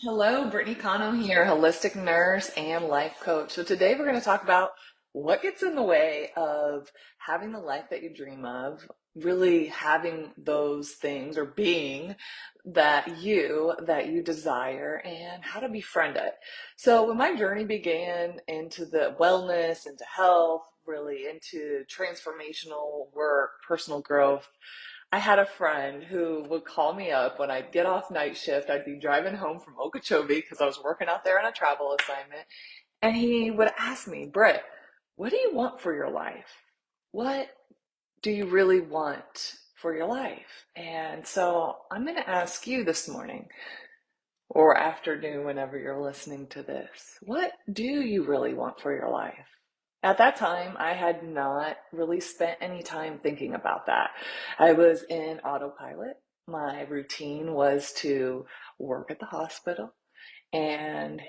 Hello, Brittany Cano here, holistic nurse and life coach. So today we're going to talk about what gets in the way of having the life that you dream of, really having those things or being that you desire and how to befriend it. So when my journey began into the wellness, into health, really into transformational work, personal growth, I had a friend who would call me up when I'd get off night shift. I'd be driving home from Okeechobee because I was working out there on a travel assignment. And he would ask me, Britt, what do you want for your life? What do you really want for your life? And so I'm going to ask you this morning or afternoon, whenever you're listening to this, what do you really want for your life? At that time, I had not really spent any time thinking about that. I was in autopilot. My routine was to work at the hospital and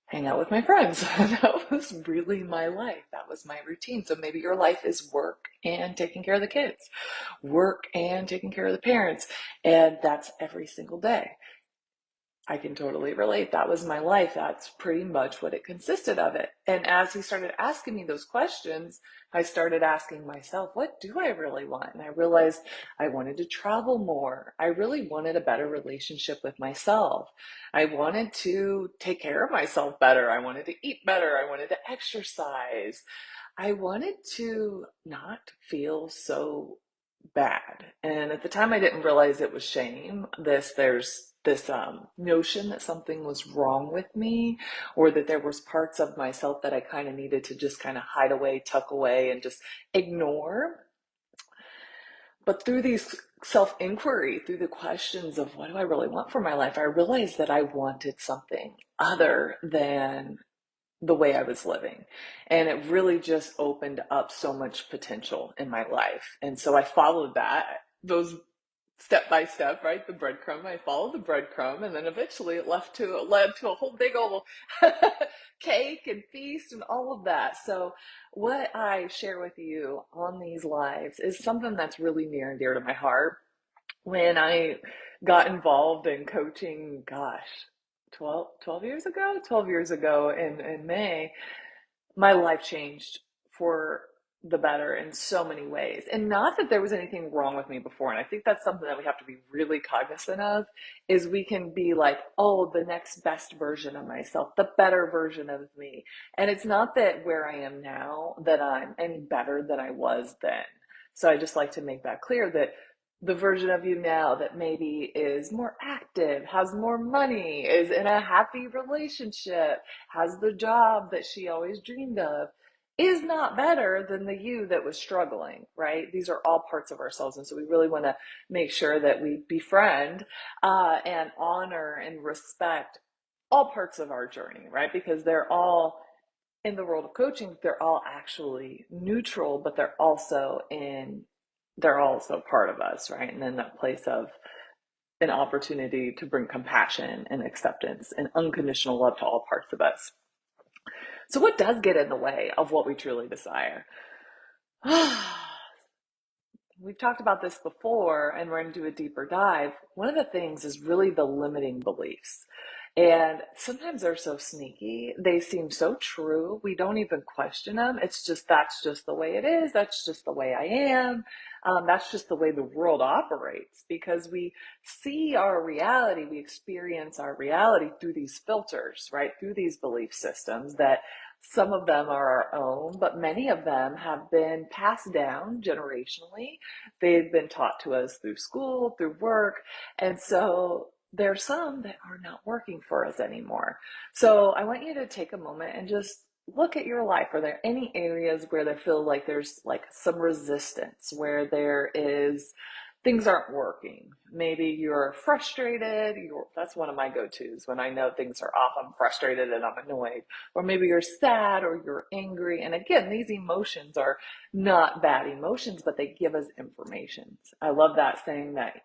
hang out with my friends. That was really my life. That was my routine. So maybe your life is work and taking care of the kids, work and taking care of the parents. And that's every single day. I can totally relate. That was my life. That's pretty much what it consisted of it. And as he started asking me those questions, I started asking myself, what do I really want? And I realized I wanted to travel more. I really wanted a better relationship with myself. I wanted to take care of myself better. I wanted to eat better. I wanted to exercise. I wanted to not feel so bad. And at the time I didn't realize it was shame. There's this notion that something was wrong with me or that there was parts of myself that I kind of needed to just kind of hide away, tuck away and just ignore. But through these self-inquiry, through the questions of what do I really want for my life, I realized that I wanted something other than the way I was living. And it really just opened up so much potential in my life. And so I followed those step by step, right? The breadcrumb. I followed the breadcrumb, and then eventually it led to a whole big old cake and feast and all of that. So what I share with you on these lives is something that's really near and dear to my heart. When I got involved in coaching, gosh, 12 years ago, 12 years ago in May, my life changed for the better in so many ways. And not that there was anything wrong with me before. And I think that's something that we have to be really cognizant of is we can be like, oh, the next best version of myself, the better version of me. And it's not that where I am now that I'm any better than I was then. So I just like to make that clear that the version of you now that maybe is more active, has more money, is in a happy relationship, has the job that she always dreamed of, is not better than the you that was struggling, right? These are all parts of ourselves. And so we really want to make sure that we befriend and honor and respect all parts of our journey, right? Because they're all in the world of coaching, they're all actually neutral, but they're also part of us, right? And in that place of an opportunity to bring compassion and acceptance and unconditional love to all parts of us. So, what does get in the way of what we truly desire? We've talked about this before, and we're going to do a deeper dive. One of the things is really the limiting beliefs. And sometimes they're so sneaky. They seem so true. We don't even question them. That's just the way it is. That's just the way I am. That's just the way the world operates because we see our reality, we experience our reality through these filters, right? Through these belief systems that some of them are our own, but many of them have been passed down generationally. They've been taught to us through school, through work. And so there's some that are not working for us anymore. So I want you to take a moment and just look at your life. Are there any areas where there feel like there's like some resistance, where there is things aren't working? Maybe you're frustrated. That's one of my go-tos when I know things are off. I'm frustrated and I'm annoyed. Or maybe you're sad or you're angry. And again, these emotions are not bad emotions, but they give us information. I love that saying that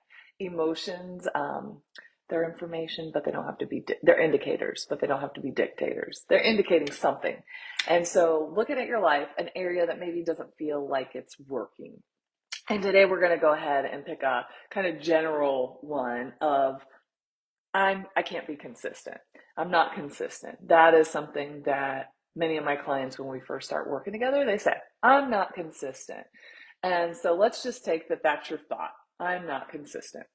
emotions, they're information, but they don't have to be, they're indicators, but they don't have to be dictators. They're indicating something. And so looking at your life, an area that maybe doesn't feel like it's working. And today we're going to go ahead and pick a kind of general one of I can't be consistent. I'm not consistent. That is something that many of my clients, when we first start working together, they say, I'm not consistent. And so let's just take that that's your thought. I'm not consistent.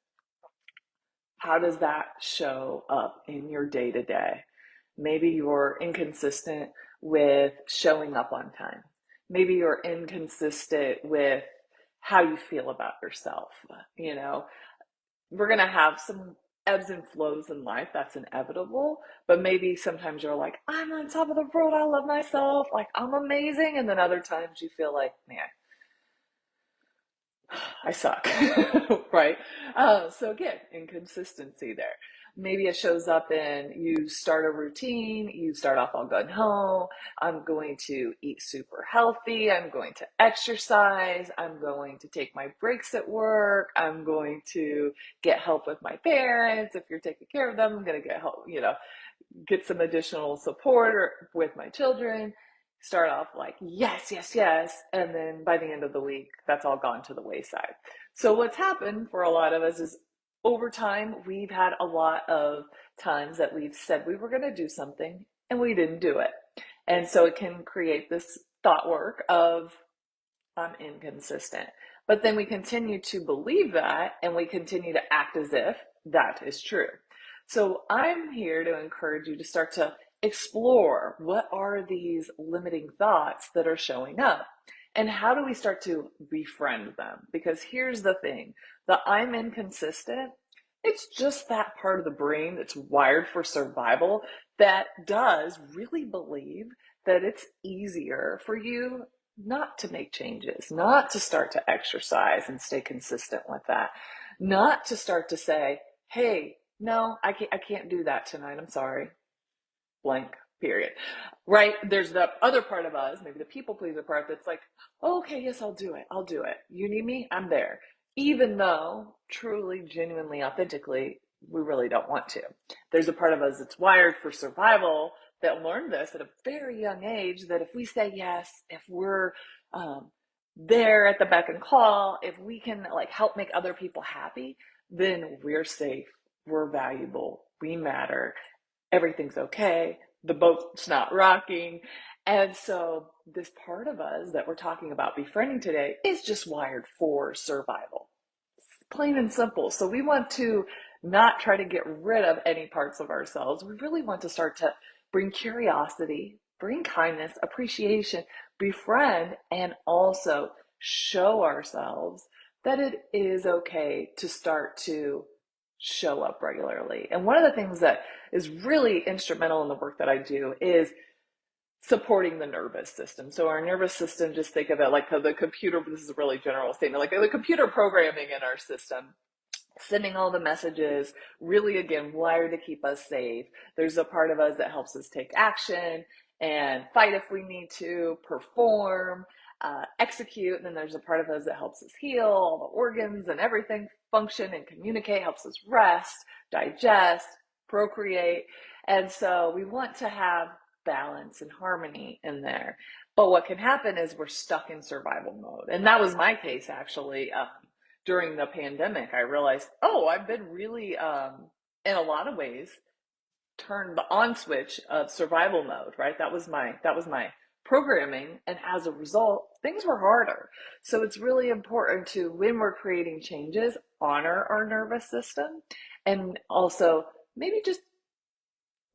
How does that show up in your day to day? Maybe you're inconsistent with showing up on time. Maybe you're inconsistent with how you feel about yourself. You know, we're going to have some ebbs and flows in life. That's inevitable. But maybe sometimes you're like, I'm on top of the world. I love myself. Like, I'm amazing. And then other times you feel like, man, I suck, right? So again, inconsistency there. Maybe it shows up in you start a routine, you start off all gun ho. I'm going to eat super healthy. I'm going to exercise. I'm going to take my breaks at work. I'm going to get help with my parents. If you're taking care of them, I'm going to get help, get some additional support with my children. Start off like, yes, yes, yes. And then by the end of the week, that's all gone to the wayside. So what's happened for a lot of us is over time, we've had a lot of times that we've said we were going to do something and we didn't do it. And so it can create this thought work of, I'm inconsistent. But then we continue to believe that and we continue to act as if that is true. So I'm here to encourage you to start to explore what are these limiting thoughts that are showing up and how do we start to befriend them? Because here's the thing, the I'm inconsistent, it's just that part of the brain that's wired for survival that does really believe that it's easier for you not to make changes, not to start to exercise and stay consistent with that, not to start to say, hey, no, I can't do that tonight. I'm sorry. Blank, period. Right? There's the other part of us, maybe the people pleaser part that's like, oh, okay, yes, I'll do it. I'll do it. You need me? I'm there. Even though truly, genuinely, authentically, we really don't want to. There's a part of us that's wired for survival that learned this at a very young age that if we say yes, if we're there at the beck and call, if we can like help make other people happy, then we're safe, we're valuable, we matter, everything's okay, the boat's not rocking. And so this part of us that we're talking about befriending today is just wired for survival. Plain and simple. So we want to not try to get rid of any parts of ourselves. We really want to start to bring curiosity, bring kindness, appreciation, befriend, and also show ourselves that it is okay to start to show up regularly. And one of the things that is really instrumental in the work that I do is supporting the nervous system. So our nervous system, just think of it like the computer, this is a really general statement, like the computer programming in our system, sending all the messages, really again, wired to keep us safe. There's a part of us that helps us take action and fight if we need to, perform, execute. And then there's a part of us that helps us heal, all the organs and everything function and communicate, helps us rest, digest, procreate. And so we want to have balance and harmony in there. But what can happen is we're stuck in survival mode. And that was my case actually. During the pandemic, I realized, oh, I've been really, in a lot of ways, turned the on switch of survival mode, right? That was my programming. And as a result, things were harder. So it's really important to, when we're creating changes, honor our nervous system and also maybe just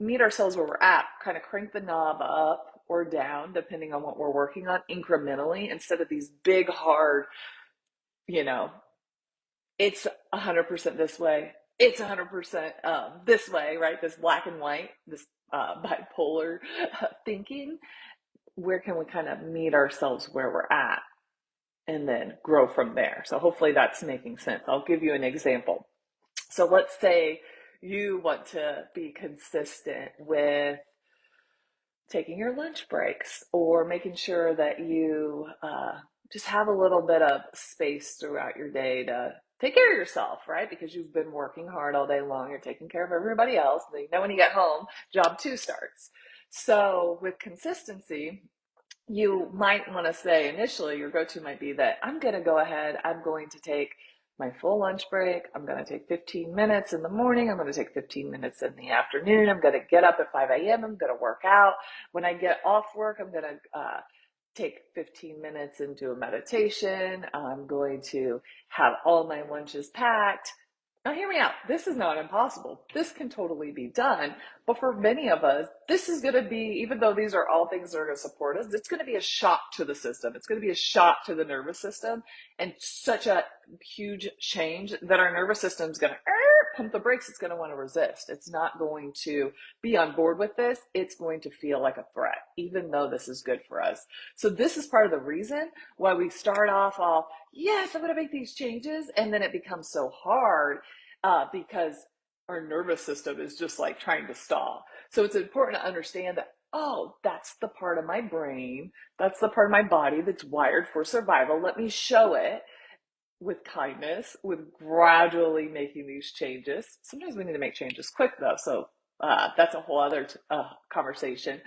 meet ourselves where we're at, kind of crank the knob up or down, depending on what we're working on incrementally instead of these big, hard, you know, it's 100% this way. It's 100% this way, right? This black and white, this bipolar thinking. Where can we kind of meet ourselves where we're at and then grow from there? So hopefully that's making sense. I'll give you an example. So let's say you want to be consistent with taking your lunch breaks or making sure that you just have a little bit of space throughout your day to take care of yourself, right? Because you've been working hard all day long, you're taking care of everybody else. Then when you get home, job two starts. So with consistency, you might want to say initially your go-to might be that I'm going to go ahead, I'm going to take my full lunch break. I'm going to take 15 minutes in the morning. I'm going to take 15 minutes in the afternoon. I'm going to get up at 5 a.m. I'm going to work out. When I get off work, I'm going to take 15 minutes into a meditation. I'm going to have all my lunches packed. Now, hear me out. This is not impossible. This can totally be done. But for many of us, this is going to be, even though these are all things that are going to support us, it's going to be a shock to the system. It's going to be a shock to the nervous system, and such a huge change that our nervous system is going to pump the brakes. It's going to want to resist. It's not going to be on board with this. It's going to feel like a threat, even though this is good for us. So this is part of the reason why we start off all, yes, I'm going to make these changes. And then it becomes so hard because our nervous system is just like trying to stall. So it's important to understand that, oh, that's the part of my brain, that's the part of my body that's wired for survival. Let me show it with kindness, with gradually making these changes. Sometimes we need to make changes quick though, so that's a whole other conversation.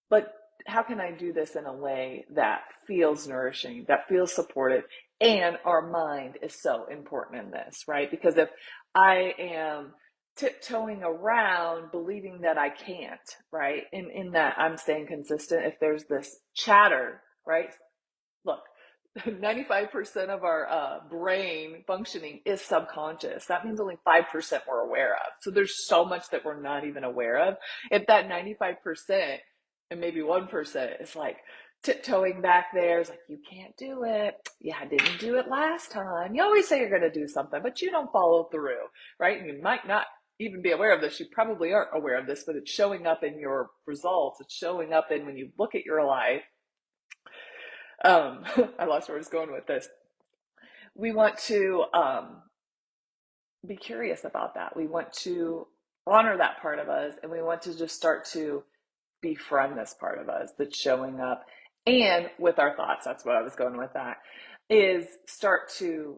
But how can I do this in a way that feels nourishing, that feels supportive? And our mind is so important in this, right? Because if I am tiptoeing around believing that I can't, right? In that I'm staying consistent, if there's this chatter, right? Look, 95% of our brain functioning is subconscious. That means only 5% we're aware of. So there's so much that we're not even aware of. If that 95% and maybe 1% is like tiptoeing back there, it's like, you can't do it. Yeah, I didn't do it last time. You always say you're going to do something, but you don't follow through, right? And you might not even be aware of this. You probably aren't aware of this, but it's showing up in your results. It's showing up in when you look at your life. I lost where I was going with this. We want to be curious about that. We want to honor that part of us, and we want to just start to befriend this part of us that's showing up. And with our thoughts, that's what I was going with, that is start to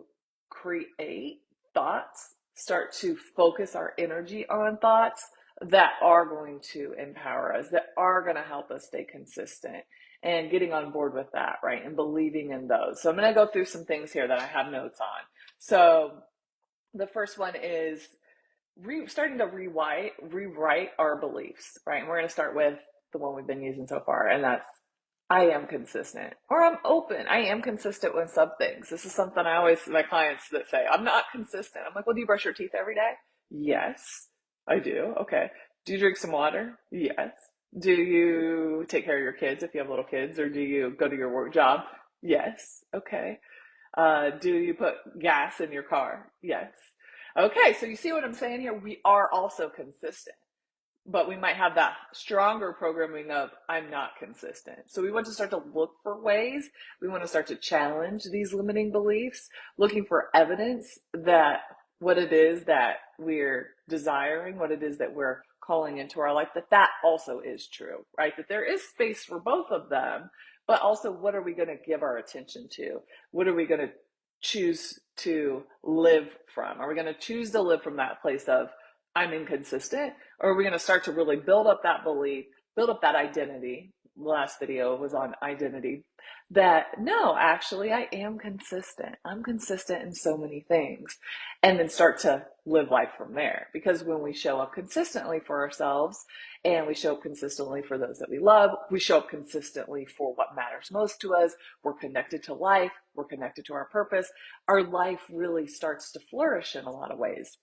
create thoughts, start to focus our energy on thoughts that are going to empower us, that are going to help us stay consistent, and getting on board with that, right? And believing in those. So I'm going to go through some things here that I have notes on. So the first one is starting to rewrite our beliefs, right? And we're going to start with the one we've been using so far, and that's, I am consistent, or I'm open. I am consistent with some things. This is something I always, my clients that say, I'm not consistent. I'm like, well, do you brush your teeth every day? Yes, I do. Okay. Do you drink some water? Yes. Do you take care of your kids if you have little kids, or do you go to your work job? Yes. Okay. Do you put gas in your car? Yes. Okay, so you see what I'm saying here? We are also consistent, but we might have that stronger programming of, I'm not consistent. So we want to start to look for ways. We want to start to challenge these limiting beliefs, looking for evidence that what it is that we're desiring, what it is that we're calling into our life, that also is true, right? That there is space for both of them, but also, what are we going to give our attention to? What are we going to choose to live from? Are we going to choose to live from that place of, I'm inconsistent? Or are we going to start to really build up that belief, build up that identity? The last video was on identity. That, no, actually, I am consistent. I'm consistent in so many things. And then start to live life from there. Because when we show up consistently for ourselves, and we show up consistently for those that we love, we show up consistently for what matters most to us, we're connected to life, we're connected to our purpose, our life really starts to flourish in a lot of ways.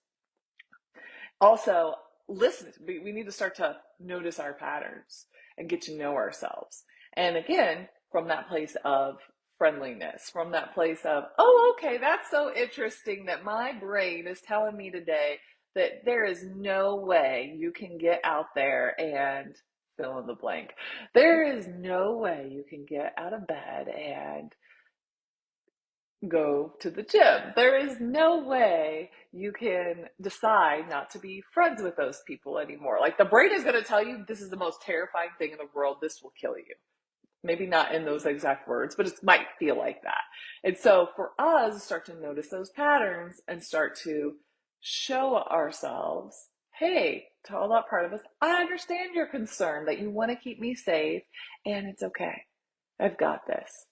Also, listen, we need to start to notice our patterns and get to know ourselves. And again, from that place of friendliness, from that place of, oh, okay, that's so interesting that my brain is telling me today that there is no way you can get out there and fill in the blank. There is no way you can get out of bed and go to the gym. There is no way you can decide not to be friends with those people anymore. Like, the brain is going to tell you, this is the most terrifying thing in the world. This will kill you. Maybe not in those exact words, but it might feel like that. And so for us, start to notice those patterns and start to show ourselves, hey, to all that part of us, I understand your concern that you want to keep me safe, and it's okay. I've got this.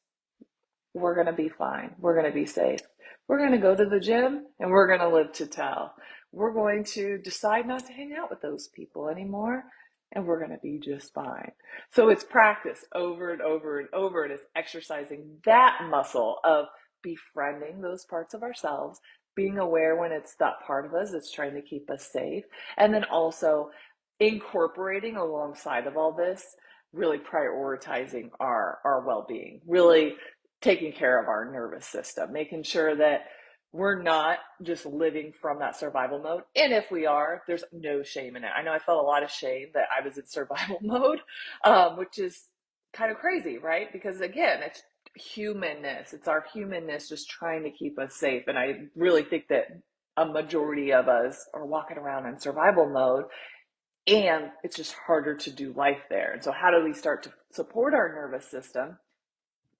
We're going to be fine. We're going to be safe. We're going to go to the gym and we're going to live to tell. We're going to decide not to hang out with those people anymore and we're going to be just fine. So it's practice over and over and over. And it's exercising that muscle of befriending those parts of ourselves, being aware when it's that part of us that's trying to keep us safe, and then also incorporating alongside of all this, really prioritizing our well-being, really taking care of our nervous system, making sure that we're not just living from that survival mode. And if we are, there's no shame in it. I know I felt a lot of shame that I was in survival mode, which is kind of crazy, right? Because again, it's humanness. It's our humanness just trying to keep us safe. And I really think that a majority of us are walking around in survival mode, and it's just harder to do life there. And so how do we start to support our nervous system?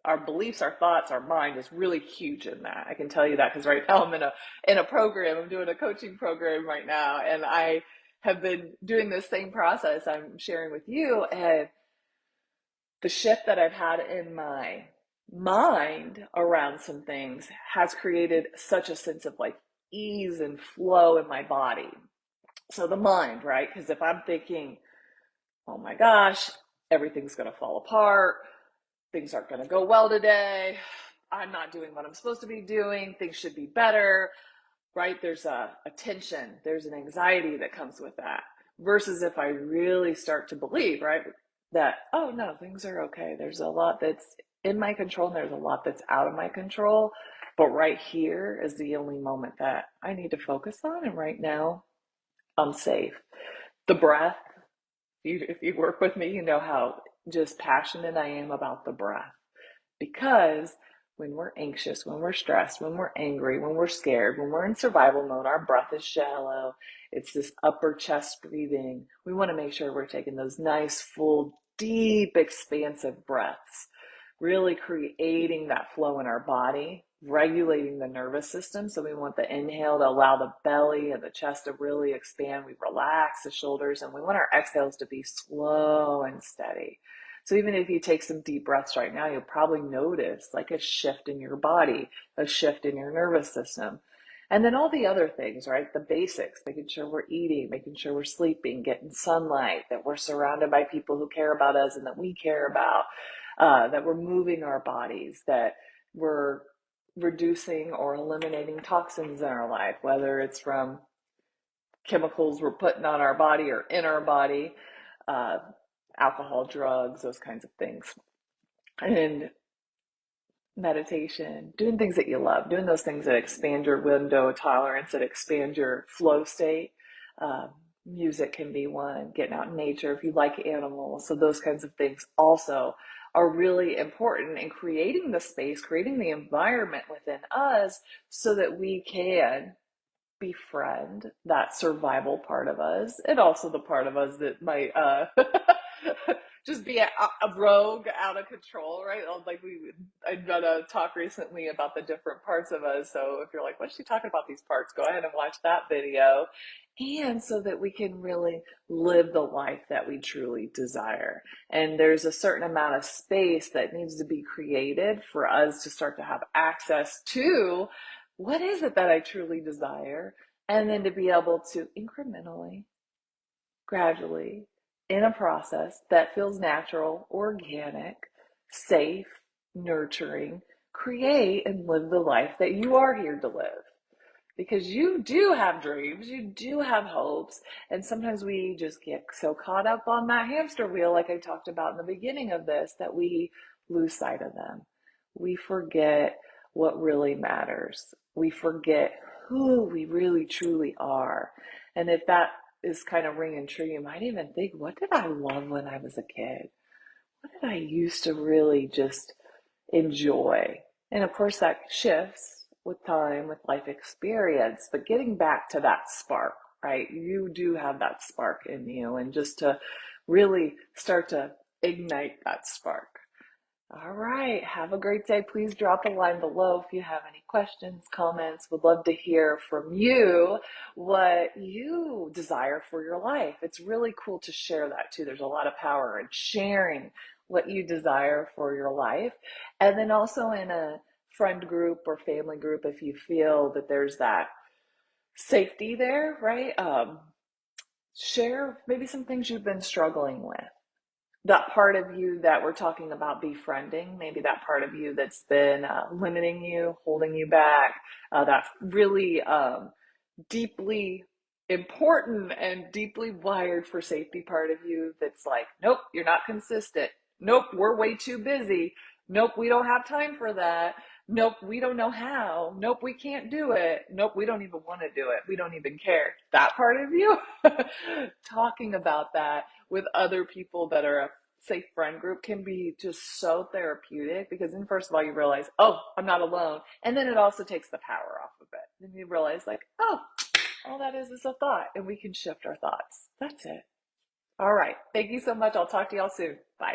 Our beliefs, our thoughts, our mind is really huge in that. I can tell you that because right now I'm in a program. I'm doing a coaching program right now, and I have been doing this same process I'm sharing with you. And the shift that I've had in my mind around some things has created such a sense of like ease and flow in my body. So the mind, right? Because if I'm thinking, oh my gosh, everything's going to fall apart, things aren't going to go well today, I'm not doing what I'm supposed to be doing, things should be better, right? There's a tension, there's an anxiety that comes with that. Versus if I really start to believe, right, that, oh no, things are okay. There's a lot that's in my control and there's a lot that's out of my control. But right here is the only moment that I need to focus on. And right now, I'm safe. The breath, if you work with me, you know how just passionate I am about the breath. Because when we're anxious, when we're stressed, when we're angry, when we're scared, when we're in survival mode, our breath is shallow. It's this upper chest breathing. We want to make sure we're taking those nice, full, deep, expansive breaths, really creating that flow in our body, regulating the nervous system. So we want the inhale to allow the belly and the chest to really expand. We relax the shoulders, and we want our exhales to be slow and steady. So even if you take some deep breaths right now, you'll probably notice like a shift in your body, a shift in your nervous system. And then all the other things, right? The basics, making sure we're eating, making sure we're sleeping, getting sunlight, that we're surrounded by people who care about us and that we care about, that we're moving our bodies, that we're reducing or eliminating toxins in our life, whether it's from chemicals we're putting on our body or in our body, uh, alcohol, drugs, those kinds of things. And meditation, doing things that you love, doing those things that expand your window of tolerance, that expand your flow state. Um, Music can be one, getting out in nature if you like animals. So those kinds of things also are really important in creating the space, creating the environment within us so that we can befriend that survival part of us, and also the part of us that might just be a rogue, out of control, right? Like I've done a talk recently about the different parts of us. So if you're like, what's she talking about these parts? Go ahead and watch that video. And so that we can really live the life that we truly desire. And there's a certain amount of space that needs to be created for us to start to have access to what is it that I truly desire? And then to be able to incrementally, gradually, in a process that feels natural, organic, safe, nurturing, create and live the life that you are here to live. Because you do have dreams, you do have hopes, and sometimes we just get so caught up on that hamster wheel, like I talked about in the beginning of this, that we lose sight of them. We forget what really matters. We forget who we really truly are. And if that is kind of ringing true, you might even think, what did I love when I was a kid? What did I used to really just enjoy? And of course, that shifts with time, with life experience, but getting back to that spark, right? You do have that spark in you, and just to really start to ignite that spark. All right. Have a great day. Please drop a line below if you have any questions, comments. Would love to hear from you what you desire for your life. It's really cool to share that too. There's a lot of power in sharing what you desire for your life. And then also in a friend group or family group, if you feel that there's that safety there, right? Share maybe some things you've been struggling with. That part of you that we're talking about befriending, maybe that part of you that's been limiting you, holding you back, that really deeply important and deeply wired for safety part of you that's like, nope, you're not consistent. Nope, we're way too busy. Nope, we don't have time for that. Nope, we don't know how. Nope, we can't do it. Nope, we don't even want to do it. We don't even care. That part of you, talking about that with other people that are a safe friend group can be just so therapeutic because then first of all you realize, oh, I'm not alone. And then it also takes the power off of it. Then you realize like, oh, all that is a thought, and we can shift our thoughts. That's it. All right. Thank you so much. I'll talk to y'all soon. Bye.